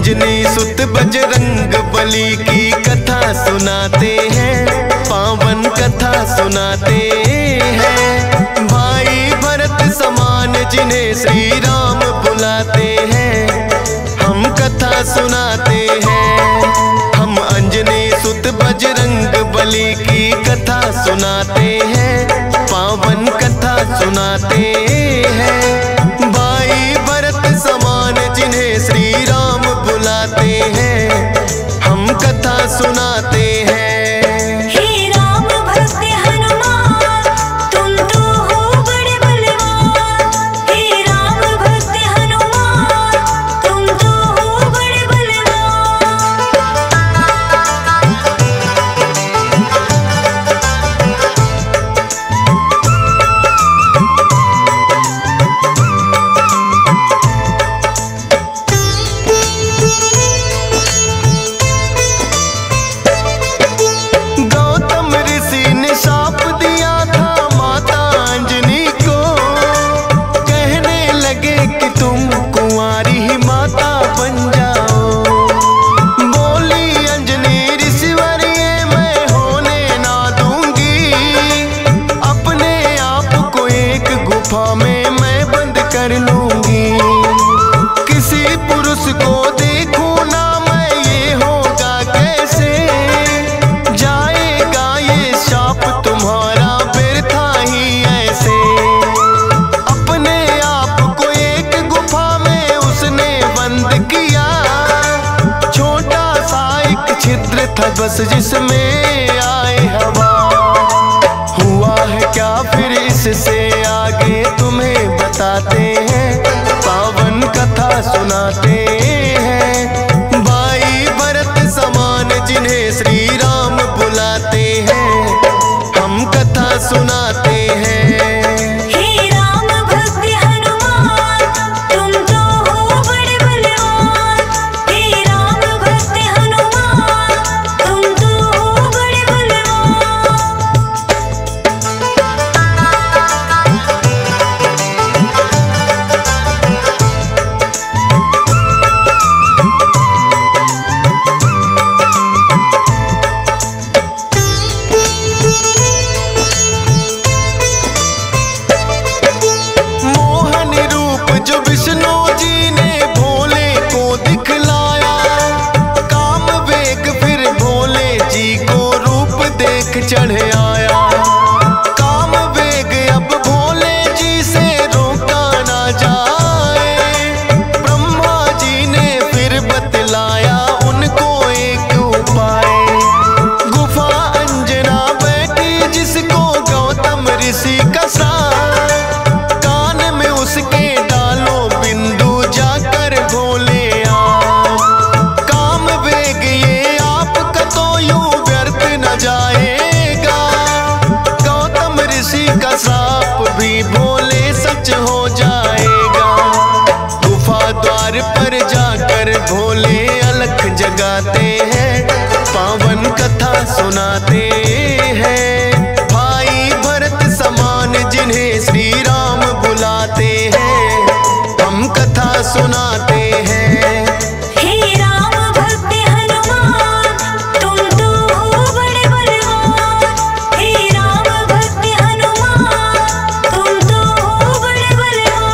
अंजनी सुत बजरंग बली की कथा सुनाते हैं, पावन कथा सुनाते हैं। भाई भरत समान जिन्हें श्री राम बुलाते हैं, हम कथा सुनाते हैं। हम अंजनी सुत बजरंग बली की कथा सुनाते हैं, पावन कथा सुनाते हैं। भाई भरत समान जिन्हें श्री राम बुलाते हैं, हम कथा सुनाते हैं। हे राम भक्त हनुमान, तुम तो हो बड़े बलवान। हे राम भक्त हनुमान, तुम तो हो बड़े गौतम ऋषि ने शाप दिया था माता अंजनी को, कहने लगे कि तुम कुंवारी ही माता बन जाओ। बोली अंजनी ऋषिवर ये मैं होने ना दूंगी, अपने आप को एक गुफा में मैं बंद कर लूंगी। किसी पुरुष को देखूं ना मैं, ये होगा कैसे? जाएगा ये शाप तुम्हारा व्यर्था ही ऐसे। अपने आप को एक गुफा में उसने बंद किया, छोटा सा एक छिद्र था बस जिसमें आए हवा। हुआ है क्या फिर इससे आगे तुम्हें बताते हैं, पावन कथा सुनाते हैं। भाई भरत समान जिन्हें श्री राम बुलाते हैं, हम कथा सुनाते हैं। हे राम भक्त हनुमान, तुम तो हो बड़े बलवान। हे राम भक्त हनुमान, तुम तो हो बड़े बलवान। मोहन रूप जो विष्णु जी ने भोले को दिखलाया, काम वेग फिर भोले जी को रूप देख चढ़ आया। काम वेग अब भोले जी से रोका ना जाए, ब्रह्मा जी ने फिर बतलाया उनको एक उपाय। गुफा अंजना बैठी जिसको गौतम ऋषि का साथ, कान में उसके डालो बिंदु जाकर भोले आप। काम वेग ये आपका तो यूं व्यर्थ न जाएगा, गौतम ऋषि का श्राप भी भोले सच हो जाएगा। गुफा द्वार पर जाकर भोले अलख जगाते हैं, पावन कथा सुनाते हैं। भाई भरत समान जिन्हें श्री राम बुलाते हैं, हम कथा सुनाते हैं। हे राम भक्त हनुमान, तुम तो हो बड़े बलवान। हे राम भक्त हनुमान, तुम तो हो बड़े बलवान।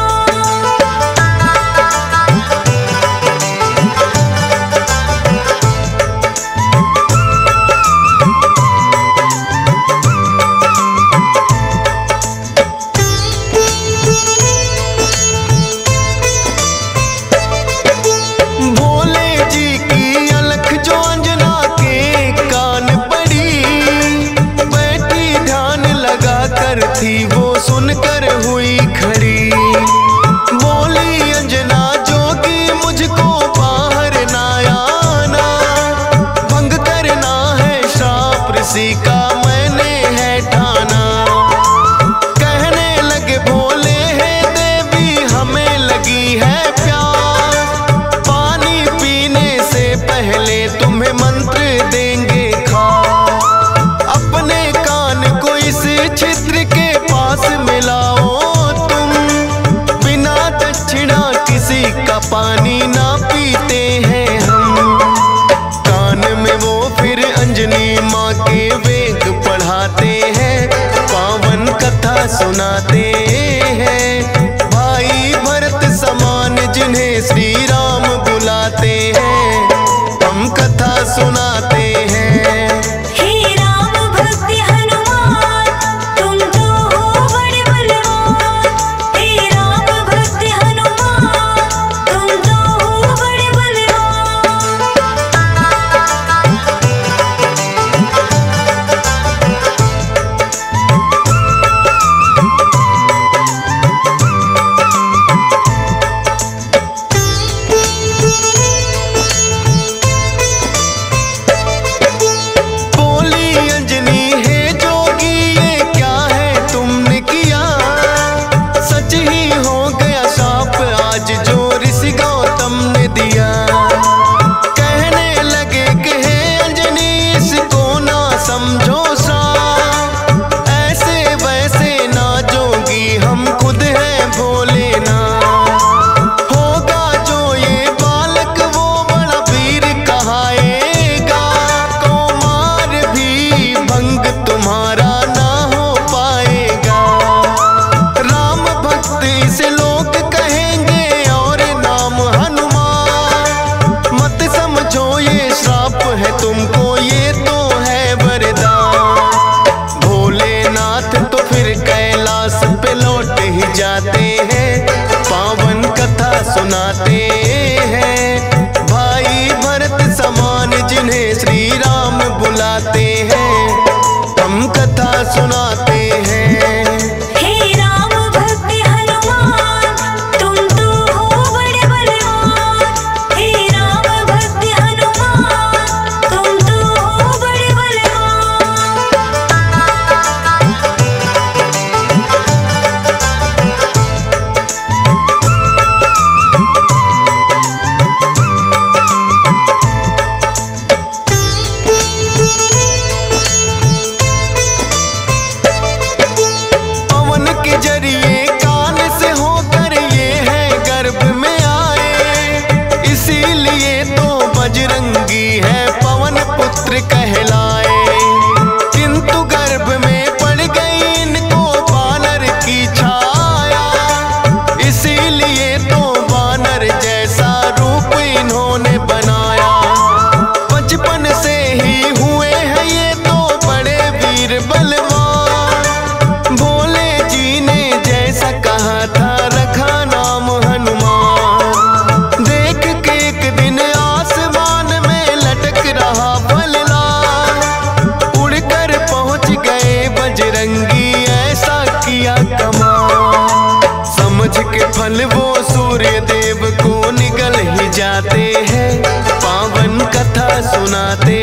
जाते हैं, पावन कथा सुनाते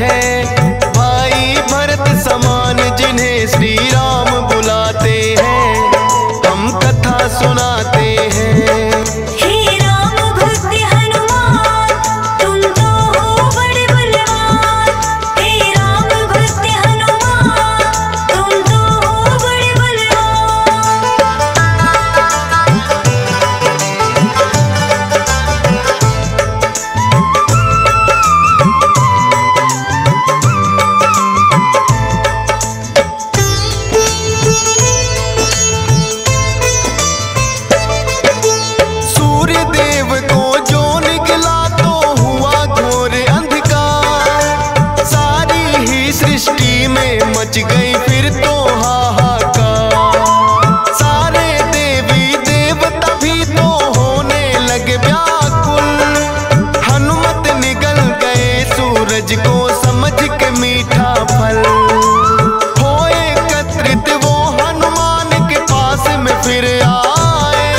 हैं। भाई भरत समान जिन्हें श्री राम बुलाते हैं, हम कथा सुनाते हैं। हे राम भक्त हनुमान, तुम तो हो बड़े बलवान। हे राम भक्त हनुमान, तुम तो हो बड़े बलवान। सूर्य देव को जो निकला तो हुआ घोर अंधकार, सारी ही सृष्टि में मच गई फिर तो हाहाकार। सारे देवी देवता भी तो होने लगे व्याकुल, हनुमत निगल गए सूरज को समझ के मीठा फल। हो एकत्रित वो हनुमान के पास में फिर आए,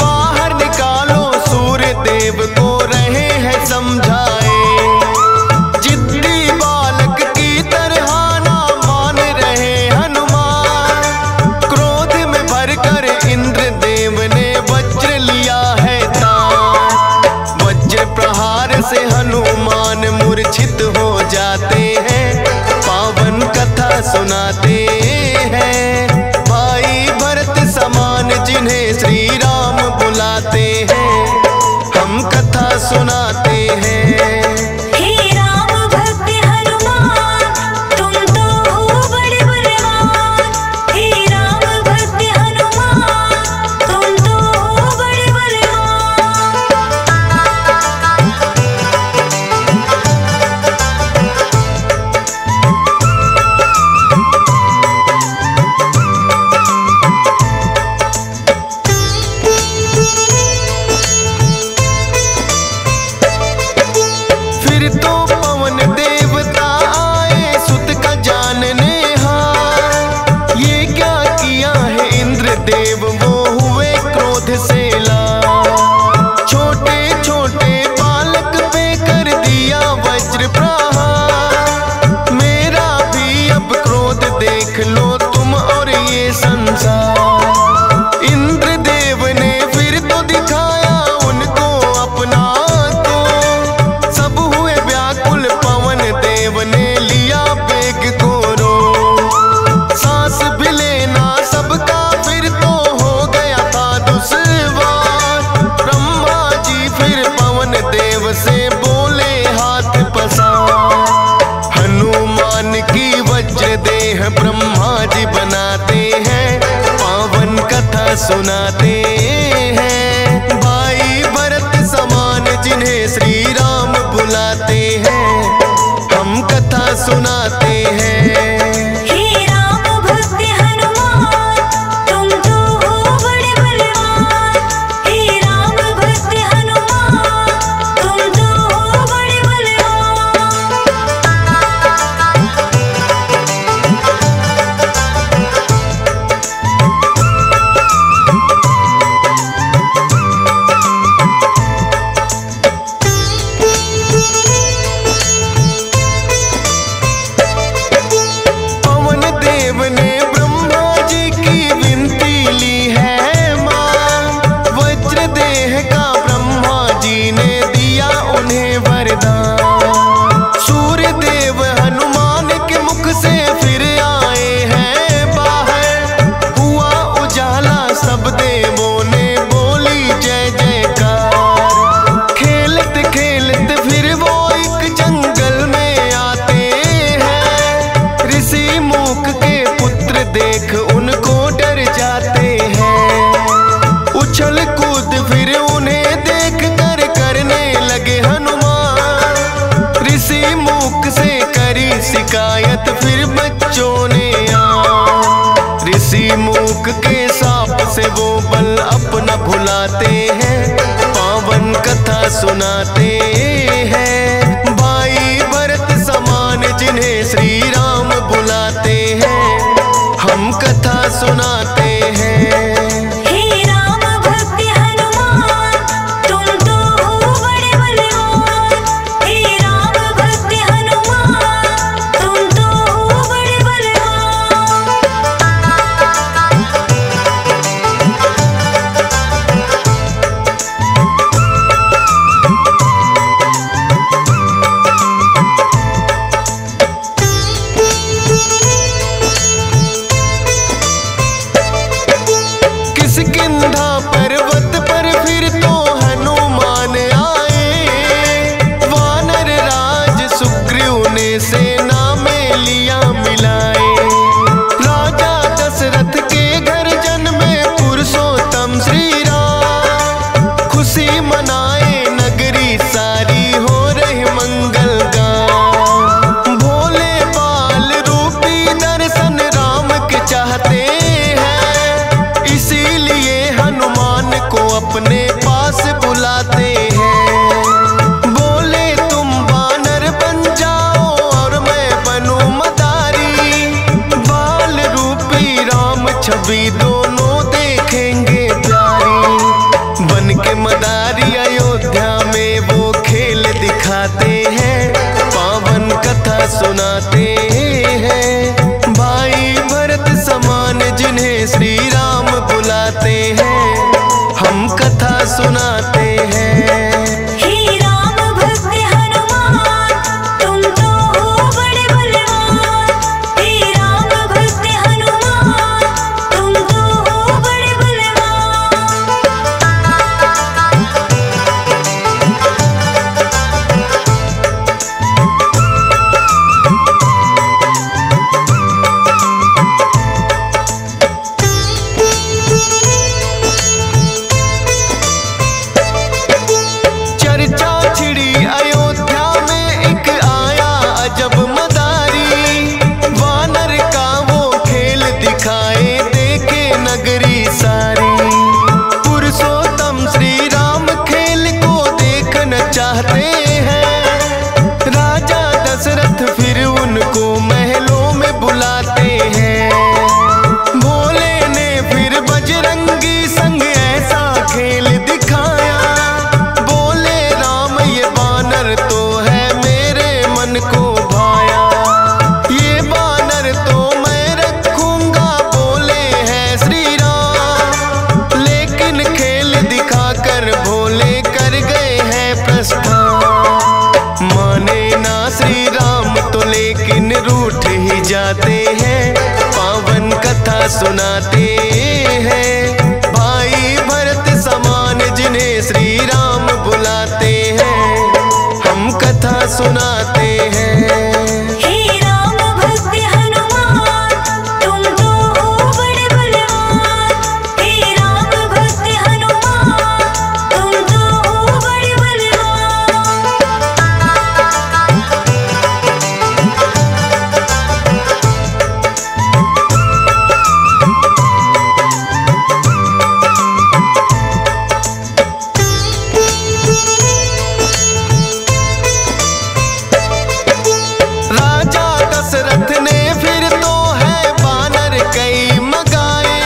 बाहर निकालो सूर्य देव को रहे हैं समझाए। जिद्दी बालक की तरह ना मान रहे हनुमान, क्रोध में भरकर इंद्र देव ने वज्र लिया है तान। वज्र प्रहार से हनुमान मूर्छित हो जाते हैं, पावन कथा सुनाते हैं। भाई भरत समान जिन्हें श्री राम बुलाते हैं, हम कथा सुनाते हैं। हे राम भक्त हनुमान, तुम तो हो बड़े बलवान। हे राम भक्त हनुमान, तुम तो हो बड़े बलवान। फिर तो पवन देवता आए सुत का जानने हार, ये क्या किया है इंद्र देव वो हुए क्रोध से लाल। छोटे छोटे बालक पे कर दिया वज्र प्रहार, मेरा भी अब क्रोध देख लो तुम और ये संसार। इंद्र देव ने फिर तो दिखाया उनको अपना तो, सब हुए व्याकुल पवन देव ने लिया बेग को रो। सांस भी लेना सबका फिर तो हो गया था दुश्वार। ब्रह्मा जी फिर पवन देव से बोले हाथ पसार। हनुमान की वज्र देह ब्रह्मा जी बनाते हैं, पावन कथा सुनाते हैं। भाई भरत समान जिन्हें श्री राम बुलाते हैं, हम कथा सुनाते हैं। हे राम भक्त हनुमान, तुम तो हो बड़े बलवान। हे राम भक्त हनुमान, तुम तो हो बड़े बलवान। पवन देव ने ब्रह्मा जी की विनती ली है मां, वज्र देह का ब्रह्मा जी ने दिया उन्हें वरदान। सूर्य देव हनुमान के मुख से फिर आए हैं बाहर, हुआ उजाला सब देवों ने बोली जय जयकार। खेलत खेलत फिर वो एक जंगल में आते हैं, ऋषि मूक के पुत्र देख उनको डर जाते हैं। उछल कूद फिर उन्हें देख कर करने लगे हनुमान। ऋषि मूक से करी शिकायत फिर बच्चों ने आन। ऋषि मूक के साप से वो बल अपना भुलाते हैं, पावन कथा सुनाते हैं। भाई भरत समान जिन्हें श्री राम बुलाते हैं, हम कथा सुनाते हैं। हे राम भक्त हनुमान, तुम तो हो चाहते हैं। राजा दशरथ फिर उनको महलों में बुलाते हैं। भोले ने फिर बजरंगी संग ऐसा खेल दिखाया। बोले राम ये बानर तो है मेरे मन को भाया। ये बानर तो मैं रखूंगा बोले हैं श्री राम। लेकिन खेल दिखाकर भोले कर गए हैं प्रस्थान। माने ना श्री राम तो लेकिन रूठ ही जाते हैं। पावन कथा सुनाते हैं भाई भरत समान जिन्हें श्री राम बुलाते हैं। हम कथा सुनाते हैं। हे राम भक्त हनुमान तुम तो हो बड़े बलवान। हे राम भक्त हनुमान तुम तो हो बड़े बलवान। राजा दशरथ ने फिर तो है बानर कई मगाए।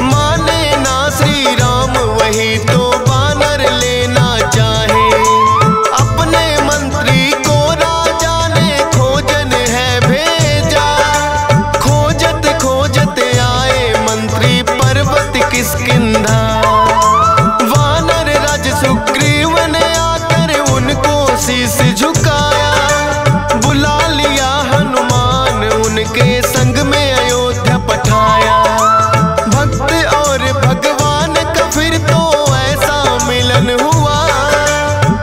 माने ना श्री राम वही तो बानर लेना चाहे। अपने मंत्री को राजा ने खोजन है भेजा। खोजत खोजत आए मंत्री पर्वत किष्किंधा। वानर राज सुग्रीव ने आकर उनको शीश झुकाया। बुला लिया हनुमान उनके संग में अयोध्या पठाया। भक्त और भगवान का फिर तो ऐसा मिलन हुआ।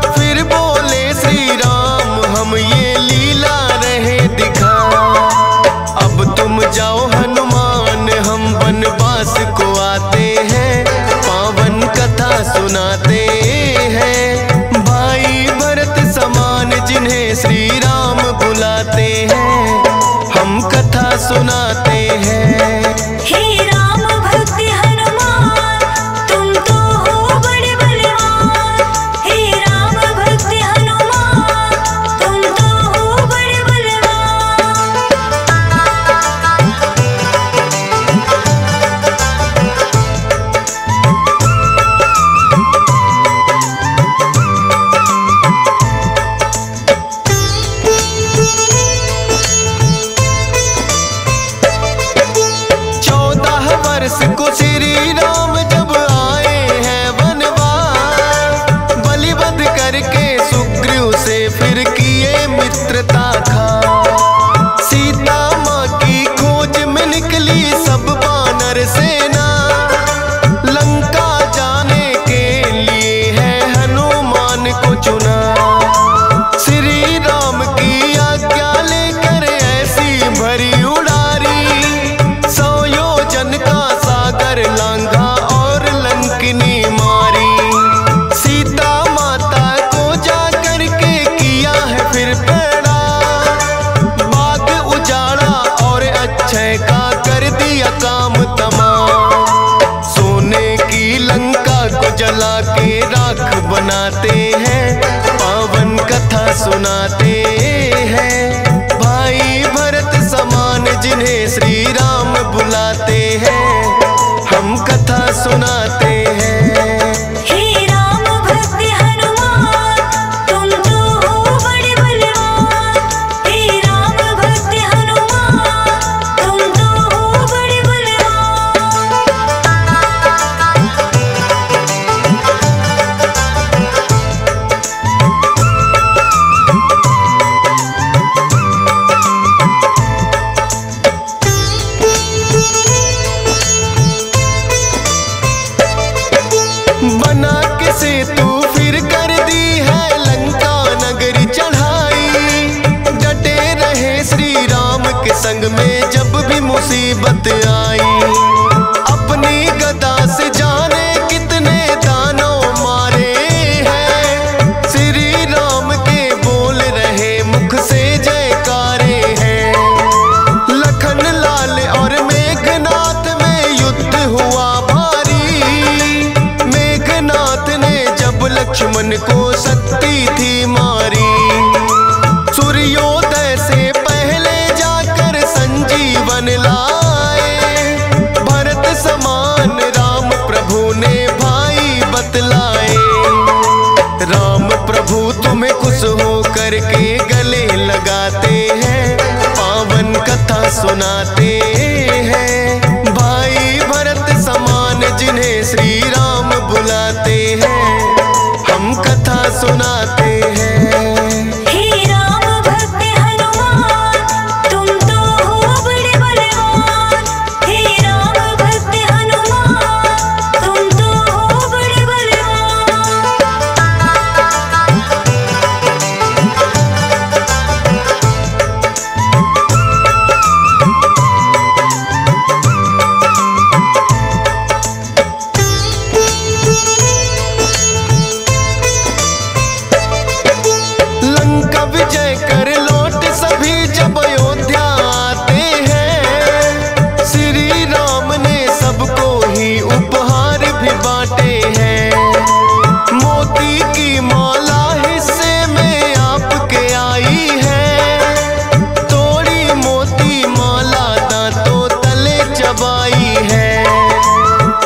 फिर बोले श्री राम हम ये लीला रहे दिखा। अब तुम जाओ हनुमान हम वनवास को आते हैं। पावन कथा सुनाते हैं भाई भरत समान जिन्हें श्री राम बुलाते हैं। हम कथा सुनाते हैं। हे राम भक्त हनुमान तुम तो हो बड़े बलवान। हे राम भक्त हनुमान तुम तो हो बड़े बलवान। वर्ष को श्री राम जब आए हैं वनवास। बलिवध करके सुग्रीव से फिर किए मित्रता खा। सीता माँ की खोज में निकली सब बानर सेना। लंका जाने के लिए है हनुमान को चुना। श्री राम की आज्ञा लेकर ऐसी भरी उड़ारी। का सागर लांघा और लंकिनी मारी। सीता माता को जा करके किया है फिर पैड़ा। बाग उजाड़ा और अक्षय का कर दिया काम तमाम। सोने की लंका को जला के राख बनाते हैं। पावन कथा सुनाते हैं भाई भरत समान जिन्हें श्री राम बुलाते हैं। हम कथा सुनाते हैं। हे राम भक्त हनुमान तुम तो हो बड़े बलवान। हे राम भक्त हनुमान तुम तो हो बड़े बलवान। बना के सेतु फिर कर दी है लंका नगरी चढ़ाई। डटे रहे श्री राम के संग में जब भी मुसीबत आई। अपनी गदा से जाने कितने दानों मारे हैं। श्री राम के बोल रहे मुख से जयकारे हैं। लखन लाल और मेघनाथ में युद्ध हुआ भारी। मेघनाथ ने जब लक्ष्मण को शक्ति थी करके गले लगाते हैं, पावन कथा सुनाते हैं। भाई भरत समान जिन्हें श्री राम बुलाते हैं, हम कथा सुनाते हैं। हे राम भक्त हनुमान तुम तो हो बड़े बलवान। हे राम भक्त हनुमान तुम तो हो बड़े बलवान। लंका विजय कर लौट सभी जब अयोध्या आते हैं, श्री राम ने सबको ही उपहार भी बांटे हैं। मोती की माला हिस्से में आपके आई है, तोड़ी मोती माला दांतों तले चबाई है।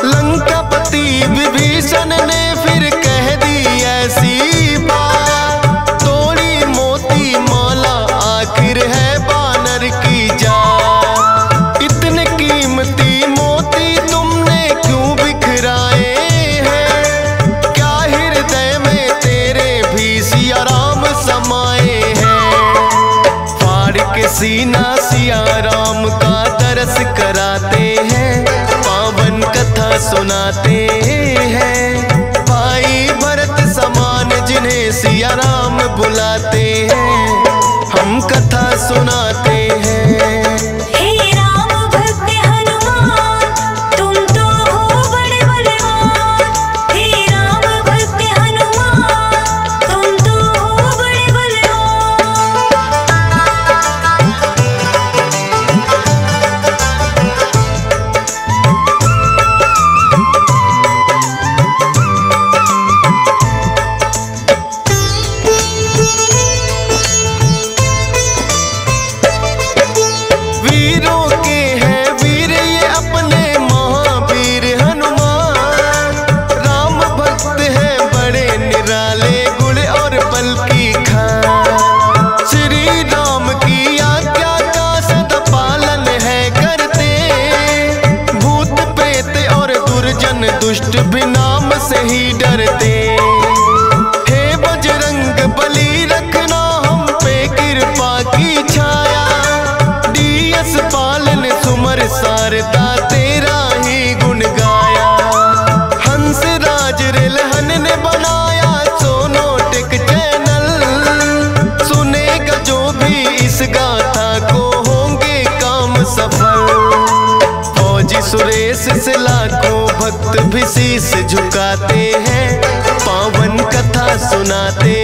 लंकापति विभीषण ने फिर कह दी ऐसी बात, तोड़ी मोती माला आखिर है बानर की जात। इतने कीमती मोती तुमने क्यों बिखराए हैं, क्या हृदय में तेरे भी सिया राम समाए हैं। फाड़ के सीना सिया राम का दरस कराते हैं, पावन कथा सुनाते हैं। भाई भरत समान जिन्हें सिया राम बुलाते हैं, हम कथा सुनाते हैं। हे राम भक्त हनुमान तुम तो हो बड़े बलवान। हे राम भक्त हनुमान तुम तो हो बड़े बलवान। वीरों के हैं वीर ये अपने महावीर हनुमान, राम भक्त हैं बड़े निराले गुण और बल की खान। श्री राम की आज्ञा का सदा पालन है करते, भूत प्रेत और दुर्जन दुष्ट भी नाम से ही डरते। हे बजरंग बली रखना हम पे कृपा की छाया, डीएस पालन सुमर सारदा तेरा ही गुण गाया। हंस राज रिलहन ने बनाया सोनोटिक चैनल, सुनेगा जो भी इस गाथा को होंगे काम सफल। फौजी सुरेश से लाखों भक्त भी शीश झुकाते हैं, पावन कथा सुनाते